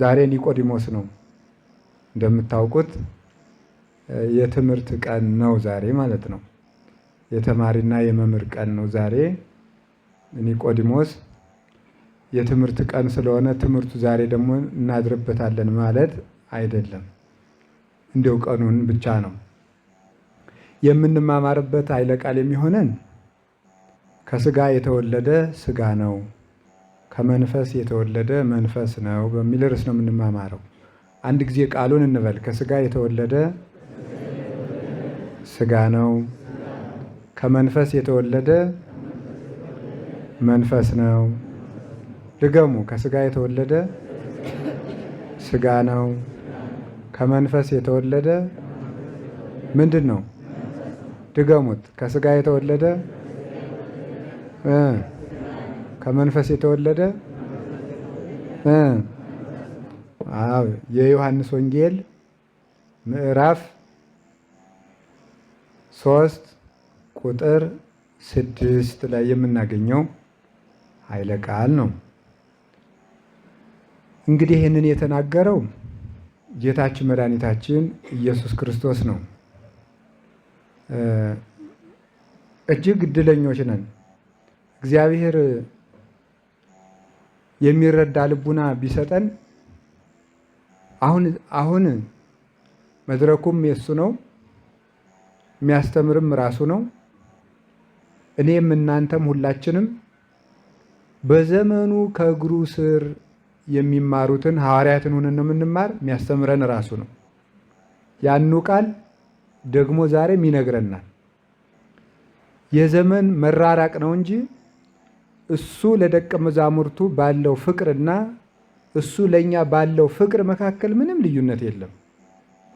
ዛሬ ኒቆዲሞስ ነው እንደምታውቁት የትምህርት ቀን ነው ዛሬ ማለት ነው። የተማሪና የመምህር ቀን ነው ዛሬ። ኒቆዲሞስ የትምህርት ቀን ስለሆነ ትምህርቱ ዛሬ ደግሞ እናድርበታለን ማለት አይደለም። እንዲያው ቀኑን ብቻ ነው የምንማማርበት። ኃይለ ቃል የሚሆነን ከስጋ የተወለደ ስጋ ነው፣ ከመንፈስ የተወለደ መንፈስ ነው በሚል ርዕስ ነው የምንማማረው። አንድ ጊዜ ቃሉን እንበል። ከስጋ የተወለደ ስጋ ነው፣ ከመንፈስ የተወለደ መንፈስ ነው። ድገሙ። ከስጋ የተወለደ ስጋ ነው፣ ከመንፈስ የተወለደ ምንድን ነው? ድገሙት። ከስጋ የተወለደ ከመንፈስ የተወለደ የዮሐንስ ወንጌል ምዕራፍ 3 ቁጥር 6 ላይ የምናገኘው ኃይለ ቃል ነው። እንግዲህ ይህንን የተናገረው ጌታችን መድኃኒታችን ኢየሱስ ክርስቶስ ነው። እጅግ እድለኞች ነን። እግዚአብሔር የሚረዳ ልቡና ቢሰጠን አሁን መድረኩም የሱ ነው፣ የሚያስተምርም ራሱ ነው። እኔም እናንተም ሁላችንም በዘመኑ ከእግሩ ስር የሚማሩትን ሐዋርያትን ሆነን ነው የምንማር። የሚያስተምረን ራሱ ነው። ያኑ ቃል ደግሞ ዛሬም ይነግረናል። የዘመን መራራቅ ነው እንጂ እሱ ለደቀ መዛሙርቱ ባለው ፍቅርና እሱ ለኛ ባለው ፍቅር መካከል ምንም ልዩነት የለም።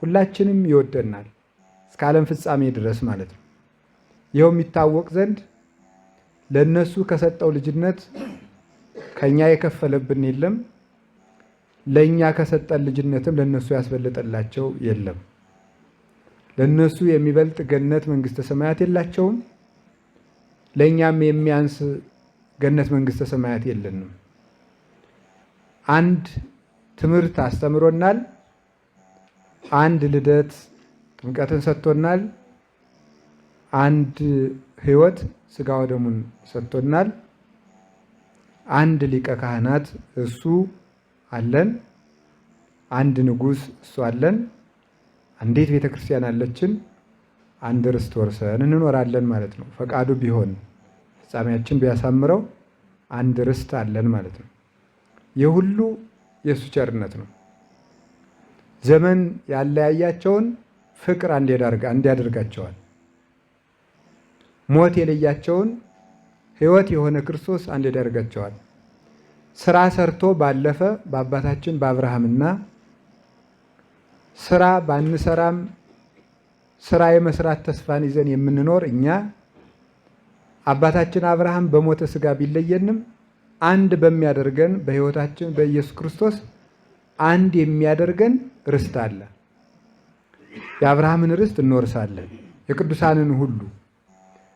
ሁላችንም ይወደናል እስከ ዓለም ፍጻሜ ድረስ ማለት ነው። ይኸው የሚታወቅ ዘንድ ለነሱ ከሰጠው ልጅነት ከኛ የከፈለብን የለም። ለኛ ከሰጠን ልጅነትም ለነሱ ያስበለጠላቸው የለም። ለነሱ የሚበልጥ ገነት መንግስተ ሰማያት የላቸውም። ለኛም የሚያንስ ገነት መንግስተ ሰማያት የለንም። አንድ ትምህርት አስተምሮናል። አንድ ልደት ጥምቀትን ሰጥቶናል። አንድ ሕይወት ስጋ ወደሙን ሰጥቶናል። አንድ ሊቀ ካህናት እሱ አለን። አንድ ንጉሥ እሱ አለን። አንዲት ቤተ ክርስቲያን አለችን። አንድ ርስት ወርሰን እንኖራለን ማለት ነው። ፈቃዱ ቢሆን ፍጻሜያችን ቢያሳምረው አንድ ርስት አለን ማለት ነው። የሁሉ የእሱ ቸርነት ነው። ዘመን ያለያያቸውን ፍቅር አንድ ያደርጋቸዋል። ሞት የለያቸውን ሕይወት የሆነ ክርስቶስ አንድ ያደርጋቸዋል። ስራ ሰርቶ ባለፈ በአባታችን በአብርሃምና ስራ ባንሰራም ስራ የመስራት ተስፋን ይዘን የምንኖር እኛ አባታችን አብርሃም በሞተ ስጋ ቢለየንም አንድ በሚያደርገን በሕይወታችን በኢየሱስ ክርስቶስ አንድ የሚያደርገን ርስት አለ። የአብርሃምን ርስት እንወርሳለን፣ የቅዱሳንን ሁሉ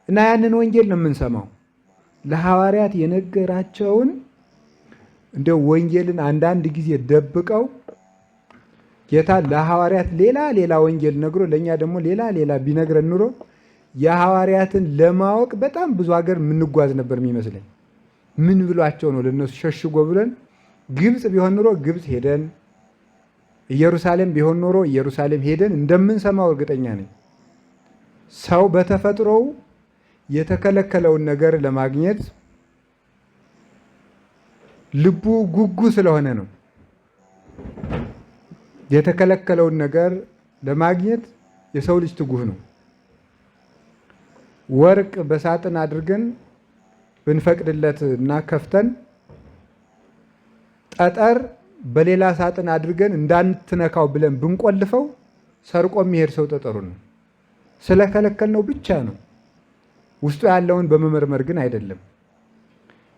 እና ያንን ወንጌል ነው የምንሰማው። ለሐዋርያት የነገራቸውን እንደ ወንጌልን አንዳንድ ጊዜ ደብቀው ጌታ ለሐዋርያት ሌላ ወንጌል ነግሮ ለእኛ ደግሞ ሌላ ቢነግረን ኑሮ የሐዋርያትን ለማወቅ በጣም ብዙ ሀገር የምንጓዝ ነበር የሚመስለኝ። ምን ብሏቸው ነው ለነሱ ሸሽጎ ብለን? ግብፅ ቢሆን ኑሮ ግብፅ ሄደን፣ ኢየሩሳሌም ቢሆን ኖሮ ኢየሩሳሌም ሄደን እንደምንሰማው እርግጠኛ ነኝ። ሰው በተፈጥሮው የተከለከለውን ነገር ለማግኘት ልቡ ጉጉ ስለሆነ ነው። የተከለከለውን ነገር ለማግኘት የሰው ልጅ ትጉህ ነው። ወርቅ በሳጥን አድርገን ብንፈቅድለት እና ከፍተን ጠጠር በሌላ ሳጥን አድርገን እንዳንትነካው ብለን ብንቆልፈው ሰርቆ የሚሄድ ሰው ጠጠሩ ነው። ስለከለከልነው ብቻ ነው። ውስጡ ያለውን በመመርመር ግን አይደለም።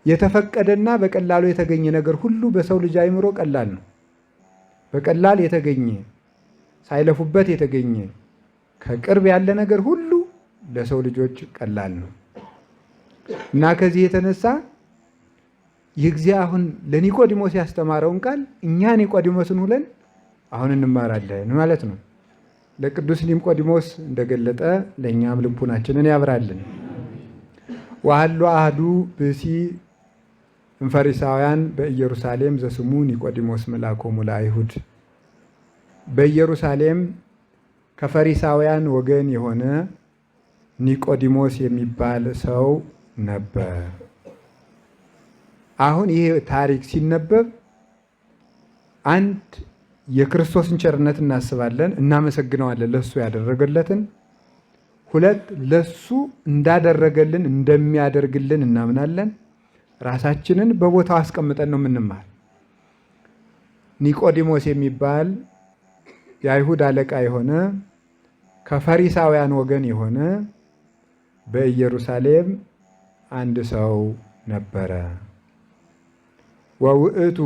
የተፈቀደና በቀላሉ የተገኘ ነገር ሁሉ በሰው ልጅ አእምሮ ቀላል ነው። በቀላል የተገኘ ሳይለፉበት የተገኘ ከቅርብ ያለ ነገር ሁሉ ለሰው ልጆች ቀላል ነው እና ከዚህ የተነሳ የእግዚአ አሁን ለኒቆዲሞስ ያስተማረውን ቃል እኛ ኒቆዲሞስን ሁለን አሁን እንማራለን ማለት ነው። ለቅዱስ ኒቆዲሞስ እንደገለጠ ለእኛም ልቡናችንን ያብራልን። ወሀሎ አሐዱ ብእሲ እምፈሪሳውያን በኢየሩሳሌም ዘስሙ ኒቆዲሞስ መልአኮሙ ለአይሁድ። በኢየሩሳሌም ከፈሪሳውያን ወገን የሆነ ኒቆዲሞስ የሚባል ሰው ነበር። አሁን ይሄ ታሪክ ሲነበብ አንድ የክርስቶስን ቸርነት እናስባለን፣ እናመሰግነዋለን ለሱ ያደረገለትን። ሁለት ለሱ እንዳደረገልን እንደሚያደርግልን እናምናለን። ራሳችንን በቦታው አስቀምጠን ነው የምንማር። ኒቆዲሞስ የሚባል የአይሁድ አለቃ የሆነ ከፈሪሳውያን ወገን የሆነ በኢየሩሳሌም አንድ ሰው ነበረ። ወውእቱ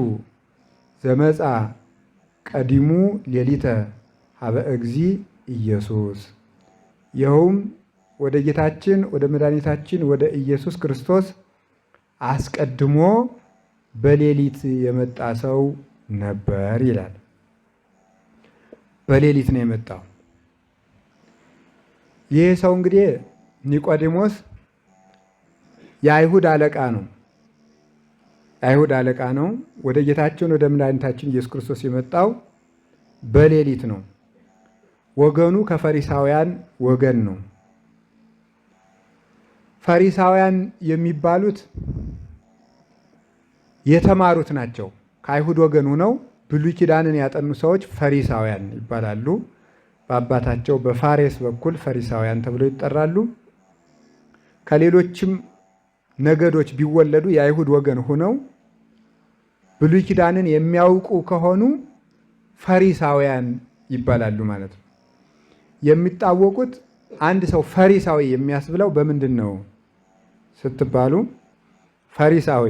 ዘመጻ ቀዲሙ ሌሊተ ሀበ እግዚ ኢየሱስ። ይኸውም ወደ ጌታችን ወደ መድኃኒታችን ወደ ኢየሱስ ክርስቶስ አስቀድሞ በሌሊት የመጣ ሰው ነበር ይላል። በሌሊት ነው የመጣው። ይህ ሰው እንግዲህ ኒቆዲሞስ የአይሁድ አለቃ ነው። የአይሁድ አለቃ ነው። ወደ ጌታችን ወደ መድኃኒታችን ኢየሱስ ክርስቶስ የመጣው በሌሊት ነው። ወገኑ ከፈሪሳውያን ወገን ነው። ፈሪሳውያን የሚባሉት የተማሩት ናቸው። ከአይሁድ ወገን ሆነው ብሉይ ኪዳንን ያጠኑ ሰዎች ፈሪሳውያን ይባላሉ። በአባታቸው በፋሬስ በኩል ፈሪሳውያን ተብለው ይጠራሉ። ከሌሎችም ነገዶች ቢወለዱ የአይሁድ ወገን ሆነው ብሉይ ኪዳንን የሚያውቁ ከሆኑ ፈሪሳውያን ይባላሉ ማለት ነው። የሚታወቁት አንድ ሰው ፈሪሳዊ የሚያስብለው በምንድን ነው ስትባሉ፣ ፈሪሳዊ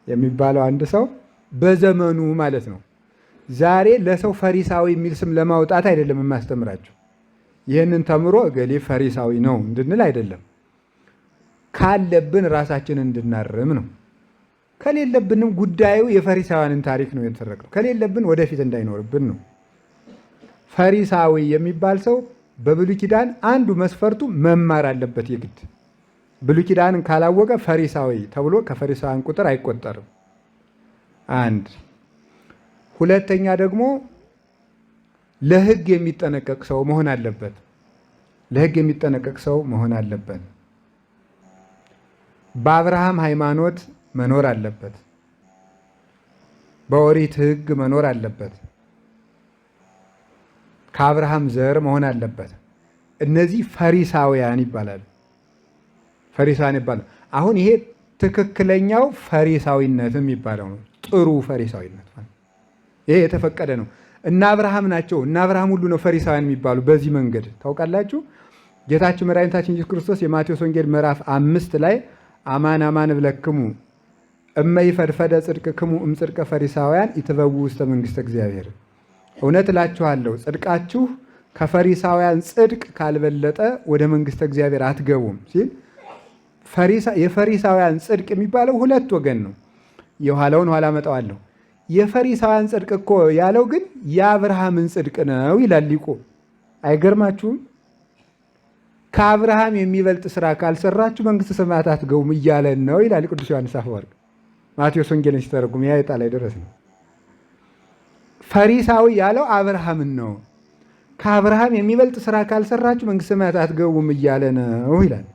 የሚባለው አንድ ሰው በዘመኑ ማለት ነው። ዛሬ ለሰው ፈሪሳዊ የሚል ስም ለማውጣት አይደለም የማስተምራቸው። ይህንን ተምሮ እገሌ ፈሪሳዊ ነው እንድንል አይደለም። ካለብን ራሳችንን እንድናርም ነው። ከሌለብንም ጉዳዩ የፈሪሳውያንን ታሪክ ነው የተረክነው። ከሌለብን ወደፊት እንዳይኖርብን ነው። ፈሪሳዊ የሚባል ሰው በብሉይ ኪዳን አንዱ መስፈርቱ መማር አለበት የግድ። ብሉይ ኪዳንን ካላወቀ ፈሪሳዊ ተብሎ ከፈሪሳውያን ቁጥር አይቆጠርም። አንድ ሁለተኛ ደግሞ ለሕግ የሚጠነቀቅ ሰው መሆን አለበት። ለሕግ የሚጠነቀቅ ሰው መሆን አለበት። በአብርሃም ሃይማኖት መኖር አለበት። በኦሪት ሕግ መኖር አለበት። ከአብርሃም ዘር መሆን አለበት። እነዚህ ፈሪሳውያን ይባላሉ። ፈሪሳውያን ይባላሉ። አሁን ይሄ ትክክለኛው ፈሪሳዊነት የሚባለው ነው። ጥሩ ፈሪሳዊነት ይሄ የተፈቀደ ነው። እና አብርሃም ናቸው። እና አብርሃም ሁሉ ነው ፈሪሳውያን የሚባሉ በዚህ መንገድ ታውቃላችሁ። ጌታችን መድኃኒታችን ኢየሱስ ክርስቶስ የማቴዎስ ወንጌል ምዕራፍ 5 ላይ አማን አማን እብለክሙ እመ ይፈድፈደ ጽድቅክሙ እምጽድቀ ፈሪሳውያን ይትበው ውስተ መንግሥተ እግዚአብሔር፣ እውነት እላችኋለሁ ጽድቃችሁ ከፈሪሳውያን ጽድቅ ካልበለጠ ወደ መንግሥተ እግዚአብሔር አትገቡም ሲል የፈሪሳውያን ጽድቅ የሚባለው ሁለት ወገን ነው። የኋላውን ኋላ መጣዋለሁ። የፈሪሳውያን ጽድቅ እኮ ያለው ግን የአብርሃምን ጽድቅ ነው ይላል ሊቁ። አይገርማችሁም? ከአብርሃም የሚበልጥ ስራ ካልሰራችሁ መንግሥተ ሰማያት አትገቡም እያለን ነው ይላል ቅዱስ ዮሐንስ አፈወርቅ ማቴዎስ ወንጌልን ሲተረጉም። ያ የጣ ላይ ደረስ ነው። ፈሪሳዊ ያለው አብርሃምን ነው። ከአብርሃም የሚበልጥ ስራ ካልሰራችሁ መንግሥተ ሰማያት አትገቡም እያለ ነው ይላል።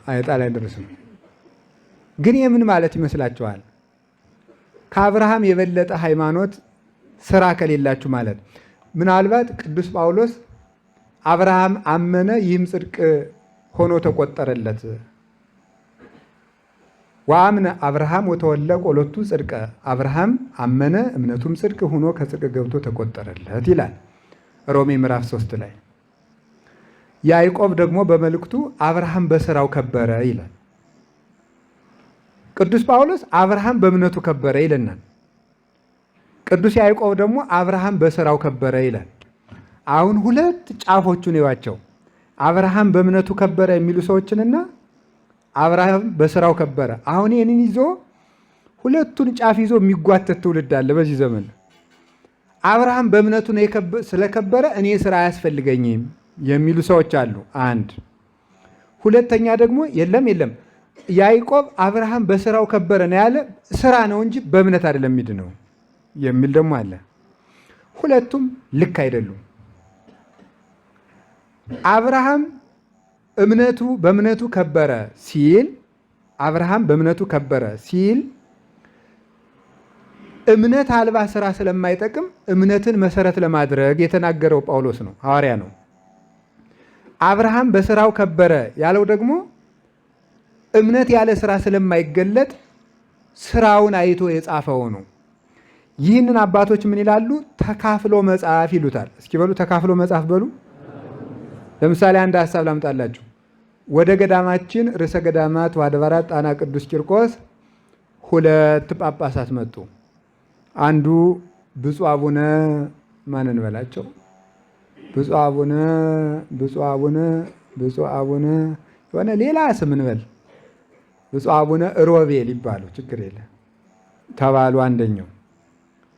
አይጣ ላይ ደረስ ነው። ግን የምን ማለት ይመስላችኋል? ከአብርሃም የበለጠ ሃይማኖት ስራ ከሌላችሁ ማለት። ምናልባት ቅዱስ ጳውሎስ አብርሃም አመነ ይህም ጽድቅ ሆኖ ተቆጠረለት፣ ወአምነ አብርሃም ወተወልደ ቆሎቱ ጽድቀ፣ አብርሃም አመነ እምነቱም ጽድቅ ሆኖ ከጽድቅ ገብቶ ተቆጠረለት ይላል ሮሜ ምዕራፍ 3 ላይ። ያዕቆብ ደግሞ በመልእክቱ አብርሃም በስራው ከበረ ይላል። ቅዱስ ጳውሎስ አብርሃም በእምነቱ ከበረ ይለናል። ቅዱስ ያዕቆብ ደግሞ አብርሃም በስራው ከበረ ይላል። አሁን ሁለት ጫፎቹን ይዋቸው። አብርሃም በእምነቱ ከበረ የሚሉ ሰዎችንና አብርሃም በስራው ከበረ። አሁን ይህንን ይዞ ሁለቱን ጫፍ ይዞ የሚጓተት ትውልድ አለ በዚህ ዘመን። አብርሃም በእምነቱ ስለከበረ እኔ ስራ አያስፈልገኝም የሚሉ ሰዎች አሉ። አንድ ሁለተኛ ደግሞ የለም ያዕቆብ አብርሃም በስራው ከበረ ነው ያለ፣ ስራ ነው እንጂ በእምነት አይደለም የሚድነው የሚል ደግሞ አለ። ሁለቱም ልክ አይደሉም። አብርሃም በእምነቱ ከበረ ሲል እምነት አልባ ስራ ስለማይጠቅም እምነትን መሰረት ለማድረግ የተናገረው ጳውሎስ ነው፣ ሐዋርያ ነው። አብርሃም በስራው ከበረ ያለው ደግሞ እምነት ያለ ስራ ስለማይገለጥ ስራውን አይቶ የጻፈው ነው። ይህንን አባቶች ምን ይላሉ? ተካፍሎ መጽሐፍ ይሉታል። እስኪ በሉ ተካፍሎ መጽሐፍ በሉ። ለምሳሌ አንድ ሀሳብ ላምጣላችሁ። ወደ ገዳማችን ርዕሰ ገዳማት ወአድባራት ጣና ቅዱስ ቂርቆስ 2 ጳጳሳት መጡ። አንዱ ብፁዕ አቡነ ማንን በላቸው? ብፁዕ አቡነ የሆነ ሌላ ስም እንበል፣ ብፁዕ አቡነ ሮቤል ይባሉ፣ ችግር የለ ተባሉ።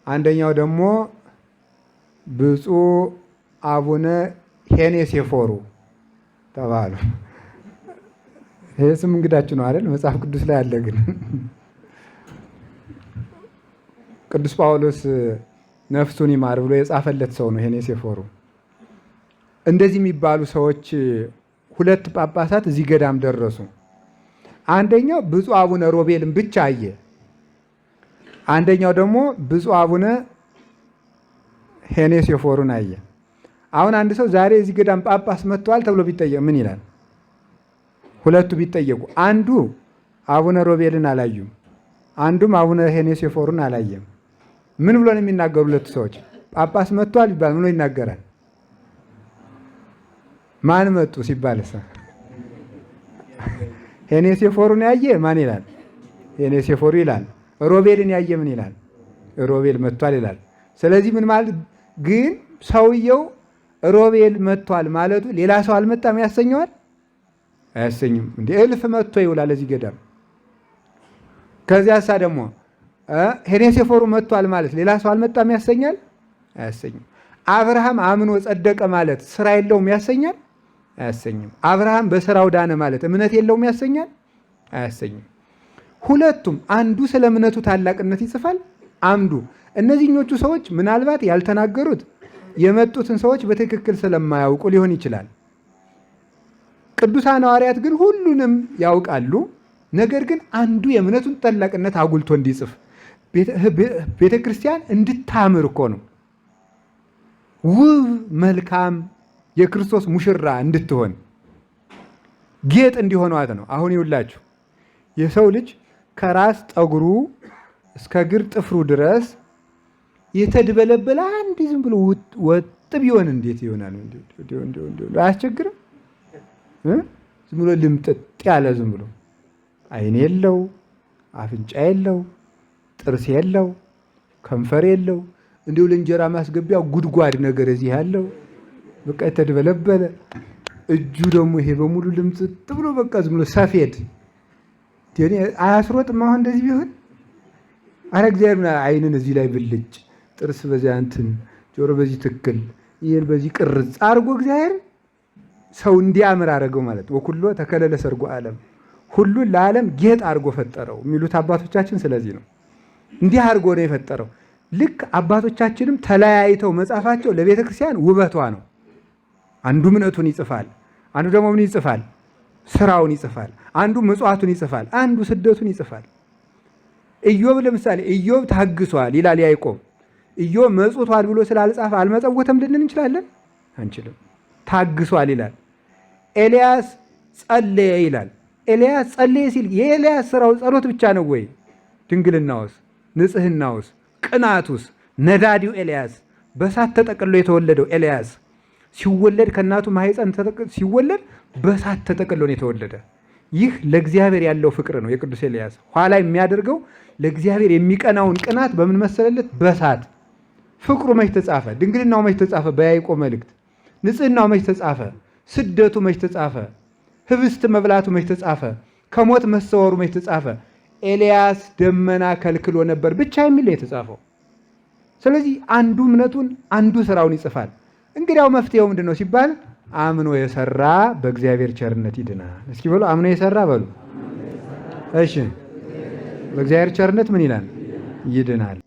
አንደኛው ደግሞ ብፁዕ አቡነ ሄኔሴፎሩ ተባሉ። ይህ ስም እንግዳችሁ ነው አይደል? መጽሐፍ ቅዱስ ላይ አለ። ግን ቅዱስ ጳውሎስ ነፍሱን ይማር ብሎ የጻፈለት ሰው ነው ሄኔሴፎሩ። እንደዚህ የሚባሉ ሰዎች 2 ጳጳሳት እዚህ ገዳም ደረሱ። አንደኛው ብፁዕ አቡነ ሮቤልን ብቻ አየ። አንደኛው ደግሞ ብፁዕ አቡነ ሄኔሴፎሩን አየ። አሁን አንድ ሰው ዛሬ እዚህ ገዳም ጳጳስ መጥተዋል ተብሎ ቢጠየቅ ምን ይላል? ሁለቱ ቢጠየቁ አንዱ አቡነ ሮቤልን አላዩም፣ አንዱም አቡነ ሄኔሴፎሩን አላየም። ምን ብሎ ነው የሚናገሩ? ሁለቱ ሰዎች ጳጳስ መጥተዋል ይባል ምን ብሎ ይናገራል? ማን መጡ ሲባል ሄኔሴፎሩን ያየ ማን ይላል? ሄኔሴፎሩ ይላል። ሮቤልን ያየ ምን ይላል? ሮቤል መጥቷል ይላል። ስለዚህ ምን ማለት ግን ሰውየው ሮቤል መጥቷል ማለቱ ሌላ ሰው አልመጣም ያሰኘዋል? አያሰኝም። እንደ እልፍ መጥቶ ይውላል እዚህ ገዳም። ከዚያሳ ደግሞ ሄኔሴፎሩ መጥቷል ማለት ሌላ ሰው አልመጣም ያሰኛል? አያሰኝም። አብርሃም አምኖ ጸደቀ ማለት ስራ የለውም ያሰኛል? አያሰኝም። አብርሃም በስራው ዳነ ማለት እምነት የለውም ያሰኛል? አያሰኝም። ሁለቱም አንዱ ስለ እምነቱ ታላቅነት ይጽፋል፣ አንዱ እነዚህኞቹ ሰዎች ምናልባት ያልተናገሩት የመጡትን ሰዎች በትክክል ስለማያውቁ ሊሆን ይችላል። ቅዱሳን ሐዋርያት ግን ሁሉንም ያውቃሉ። ነገር ግን አንዱ የእምነቱን ታላቅነት አጉልቶ እንዲጽፍ ቤተ ክርስቲያን እንድታምር እኮ ነው። ውብ መልካም የክርስቶስ ሙሽራ እንድትሆን ጌጥ እንዲሆኗት ነው። አሁን ይውላችሁ የሰው ልጅ ከራስ ጠጉሩ እስከ እግር ጥፍሩ ድረስ የተድበለበለ አንድ ዝም ብሎ ወጥ ቢሆን እንዴት ይሆናል? አያስቸግርም? ዝም ብሎ ልምጥጥ ያለ ዝም ብሎ ዓይን የለው፣ አፍንጫ የለው፣ ጥርስ የለው፣ ከንፈር የለው፣ እንዲሁ ለእንጀራ ማስገቢያ ጉድጓድ ነገር እዚህ ያለው በቃ የተድበለበለ እጁ ደግሞ ይሄ በሙሉ ልምጥጥ ብሎ በቃ ዝም ብሎ ሰፌድ አያስሮጥም? አሁን እንደዚህ ቢሆን አረ እግዚአብሔር ዓይንን እዚህ ላይ ብልጭ፣ ጥርስ በዚያ እንትን፣ ጆሮ በዚህ ትክል፣ ይህን በዚህ ቅርጽ አድርጎ እግዚአብሔር ሰው እንዲያምር አደረገው ማለት ወኩሎ ተከለለ ሰርጎ ዓለም፣ ሁሉን ለዓለም ጌጥ አድርጎ ፈጠረው የሚሉት አባቶቻችን ስለዚህ ነው። እንዲህ አድርጎ ነው የፈጠረው። ልክ አባቶቻችንም ተለያይተው መጻፋቸው ለቤተ ክርስቲያን ውበቷ ነው። አንዱ እምነቱን ይጽፋል፣ አንዱ ደግሞ ምን ይጽፋል? ስራውን ይጽፋል። አንዱ ምጽዋቱን ይጽፋል፣ አንዱ ስደቱን ይጽፋል። ኢዮብ ለምሳሌ ኢዮብ ታግሷል ይላል ያዕቆብ። ኢዮብ መጽቷል ብሎ ስላልጻፈ አልመጸወተም ልንል እንችላለን? አንችልም። ታግሷል ይላል። ኤልያስ ጸለየ ይላል። ኤልያስ ጸለየ ሲል የኤልያስ ስራው ጸሎት ብቻ ነው ወይ? ድንግልናውስ፣ ንጽህናውስ፣ ቅናቱስ? ነዳዲው ኤልያስ በሳት ተጠቅሎ የተወለደው ኤልያስ ሲወለድ ከእናቱ ማህፀን ሲወለድ በሳት ተጠቅሎ ነው የተወለደ። ይህ ለእግዚአብሔር ያለው ፍቅር ነው የቅዱስ ኤልያስ። ኋላ የሚያደርገው ለእግዚአብሔር የሚቀናውን ቅናት በምን መሰለለት? በሳት። ፍቅሩ መች ተጻፈ? ድንግልናው መች ተጻፈ? በያዕቆብ መልእክት። ንጽህናው መች ተጻፈ? ስደቱ መች ተጻፈ? ህብስት መብላቱ መች ተጻፈ? ከሞት መሰወሩ መች ተጻፈ? ኤልያስ ደመና ከልክሎ ነበር ብቻ የሚል የተጻፈው። ስለዚህ አንዱ እምነቱን አንዱ ስራውን ይጽፋል። እንግዲያው መፍትሄው ምንድን ነው ሲባል አምኖ የሰራ በእግዚአብሔር ቸርነት ይድናል። እስኪ በሉ አምኖ የሰራ በሉ። እሺ በእግዚአብሔር ቸርነት ምን ይላል? ይድናል።